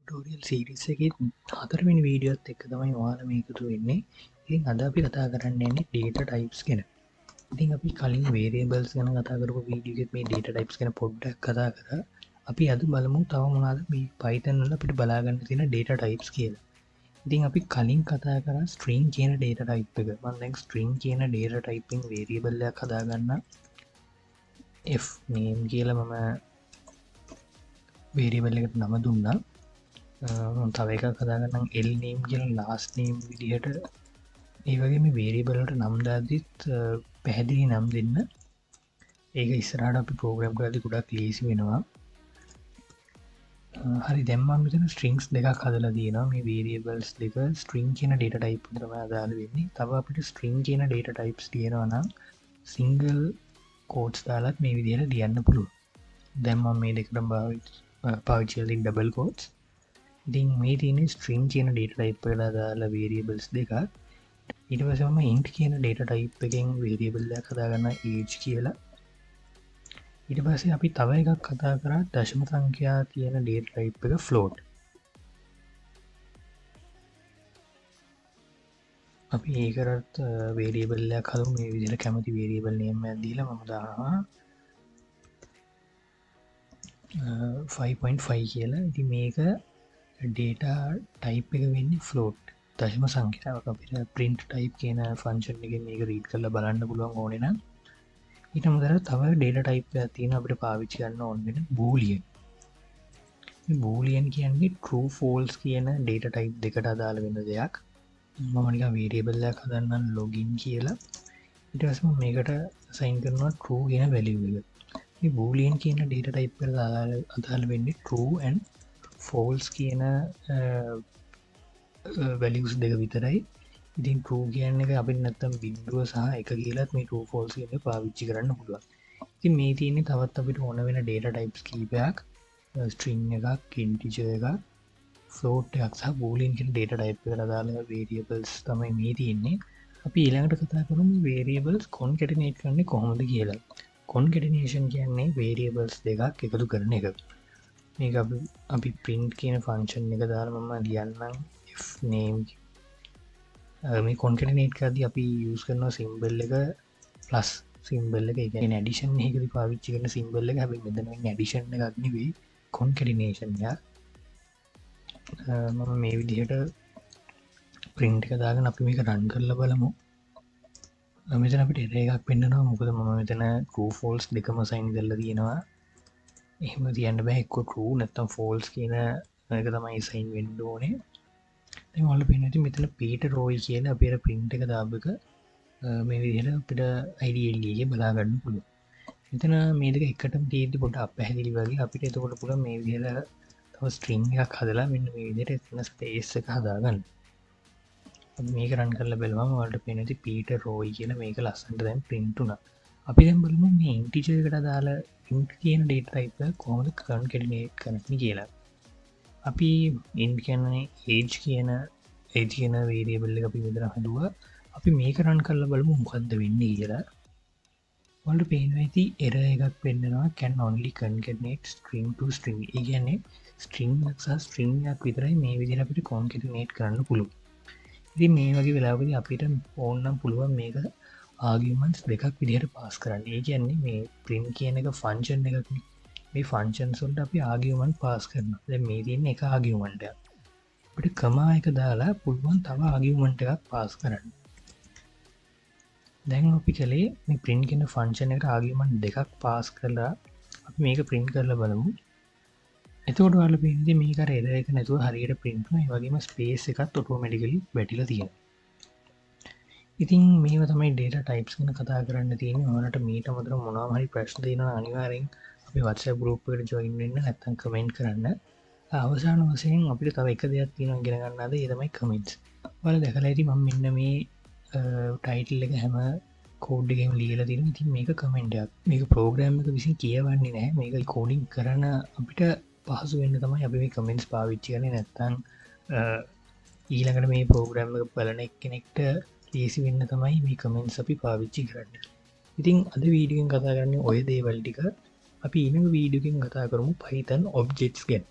Tutorial series එකේ හතරවෙනි වීඩියෝත් එක්ක තමයි ඔයාලා මේ එකතු වෙන්නේ. ඉතින් අද අපි කතා කරන්න යන්නේ data types ගැන. ඉතින් අපි කලින් variables ගැන කතා කරපු වීඩියෝ එකෙත් මේ data types ගැන පොඩ්ඩක් කතා කරා. අපි අද බලමු තව මොනවද මේ Python වල අපිට බලා ගන්න තියෙන data types කියලා. ඉතින් අපි කලින් කතා කරා string කියන data type එක. මම දැන් string කියන data type එකෙන් variable එකක් හදා ගන්නවා. f name කියලා මම variable එකට නම දුන්නා. තව එකක් හදාගන්නම් l name කියලා last name විදිහට ඒ වගේ මේ variable වලට නම් දාද්දිත් පැහැදිලි නම් දෙන්න. ඒක ඉස්සරහට අපි ප්‍රෝග්‍රෑම් කරද්දී ගොඩක් ලේසි වෙනවා. හරි දැන් මම මෙතන strings දෙකක් හදලා තියෙනවා. මේ variables දෙක string කියන data type එකට තමයි අදාළ වෙන්නේ. තව අපිට string කියන data types තියෙනවා නම් single quotes දාලත් මේ විදිහට ලියන්න පුළුවන්. දැන් මම මේ දෙකටම පාවිච්චි කරලා double quotes. ඉතින් මේ තියෙන්නේ string කියන data type එකට අදාළ variables දෙකක්. ඊට පස්සේ මම int කියන data type එකෙන් variable එකක් හදාගන්නවා age කියලා. ඊට පස්සේ අපි තව එකක් කතා කරා දශම සංඛ්‍යා තියෙන data type එක float. අපි ඒකටත් variable එකක් හදමු. මේ විදිහට කැමති variable name එකක් දීලා මම දානවා 5.5 කියලා. ඉතින් මේක data type එක වෙන්නේ float. දශම සංඛ්‍යාවක් අපිට print type කියන function එකෙන් මේක read කරලා බලන්න පුළුවන් ඕනේ නම්. ඊට අමතරව තව data type එකක් තියෙනවා අපිට පාවිච්චි කරන්න ඕන වෙන boolean. මේ boolean කියන්නේ true false කියන data type දෙකට අදාළ වෙන දෙයක්. මම නිකන් variable එකක් හදන්නම් login කියලා. ඊට පස්සේ මම මේකට assign කරනවා true කියන value එක. මේ boolean කියන data type එකට අදාළ වෙන්නේ true and false කියන values දෙක විතරයි. ඉතින් true කියන්නේ එක අපිට නැත්තම් බිංදුව සහ එක කියලාත් මේ true false කියන එක පාවිච්චි කරන්න පුළුවන්. ඉතින් මේ තියෙන්නේ තවත් අපිට ඕන වෙන data types කීපයක්. string එකක්, integer එකක්, float එකක් සහ boolean කියන data type එකට අදාළ variables තමයි මේ තියෙන්නේ. අපි ඊළඟට කතා කරමු variables concatenate කරන්නේ කොහොමද කියලා. concatenation කියන්නේ variables දෙකක් එකතු කරන එක. මේක අපි print කියන function එක දාලා මම ලියන්නම් f name. මේ concatenate කරද්දී අපි use කරන symbol එක plus symbol එක. ඒ කියන්නේ addition එකකදී පාවිච්චි කරන symbol එක. හැබැයි මෙතන වෙන්නේ addition එකක් නෙවෙයි concatenation එක. මම මේ විදිහට print එක දාගෙන අපි මේක run කරලා බලමු. මෙතන අපිට error එකක් පෙන්නනවා. මොකද මම මෙතන true false දෙකම assign කරලා තියෙනවා. එහෙම තියන්න බෑ. එක්ක true නැත්නම් false කියන එක තමයි assign වෙන්න ඕනේ. දැන් ඔයාලට පේනවා ඉතින් මෙතන Peter Roy කියලා අපි අර print එක දාපු එක මේ විදිහට අපිට IDLE එකේ බලා ගන්න පුළුවන්. මෙතන මේ දෙක එකටම තියෙද්දි පොඩ්ඩක් අපැහැදිලි වගේ අපිට එතකොට පුළුවන් මේ විදිහට තව string එකක් හදලා මෙන්න මේ විදිහට එතන space එක හදාගන්න. අපි මේක run කරලා බලුවම ඔයාලට පේනවා ඉතින් Peter Roy කියලා මේක ලස්සනට දැන් print වුණා. අපි දැන් බලමු මේ integer එකට අදාළ int කියන data type එක කොහොමද concatenate කරන්නේ කියලා. අපි int කියන්නේ age කියන variable එක අපි මෙතන හදුවා. අපි මේක run කරලා බලමු මොකද්ද වෙන්නේ කියලා. ඔයාලට පේනවා ඉතින් error එකක් පෙන්නනවා can only concatenate string to string. ඒ කියන්නේ string එකක් සහ string එකක් විතරයි මේ විදිහට අපිට concatenate කරන්න පුළුවන්. ඉතින් මේ වගේ වෙලාවකදී අපිට ඕන නම් පුළුවන් මේක arguments දෙකක් විදිහට pass කරන්න. ඒ කියන්නේ මේ print කියන එක function එකක් නේ. මේ functions වලට අපි argument pass කරනවා. දැන් මේ තියෙන එක argument එකක්. අපිට comma එක දාලා පුළුවන් තව argument එකක් pass කරන්න. දැන් අපි කලේ මේ print කියන function එකට argument දෙකක් pass කරලා අපි මේක print කරලා බලමු. එතකොට ඔයාලා පේන්නේ මේක අර error එක නැතුව හරියට print වෙනවා. ඒ වගේම space එකත් automatically වැටිලා තියෙනවා. ඉතින් මේව තමයි data types ගැන කතා කරන්න තියෙන්නේ. ඔයාලට මීට අමතරව මොනවාම හරි ප්‍රශ්න තියෙනවා අනිවාර්යෙන් අපි WhatsApp group එකට join වෙන්න නැත්නම් comment කරන්න. අවසාන වශයෙන් අපිට තව එක දෙයක් තියෙනවා ඉගෙන ගන්න අද. ඒ තමයි comments. ඔයාලා දැකලා ඇති මම මෙන්න මේ title එක හැම code එකෙම ලියලා තියෙනවා. ඉතින් මේක comment එකක්. මේක program එක විසින් කියවන්නේ නැහැ. මේක coding කරන අපිට පහසු වෙන්න තමයි අපි මේ comments පාවිච්චි කරන්නේ. නැත්නම් ඊළඟට මේ program එක බලන එක්කෙනෙක්ට ලේසි වෙන්න තමයි මේ comments අපි පාවිච්චි කරන්නේ. ඉතින් අද වීඩියෝ එකෙන් කතා කරන්නේ ඔය දේවල් ටික. අපි ඊළඟ වීඩියෝ එකෙන් කතා කරමු Python objects ගැන.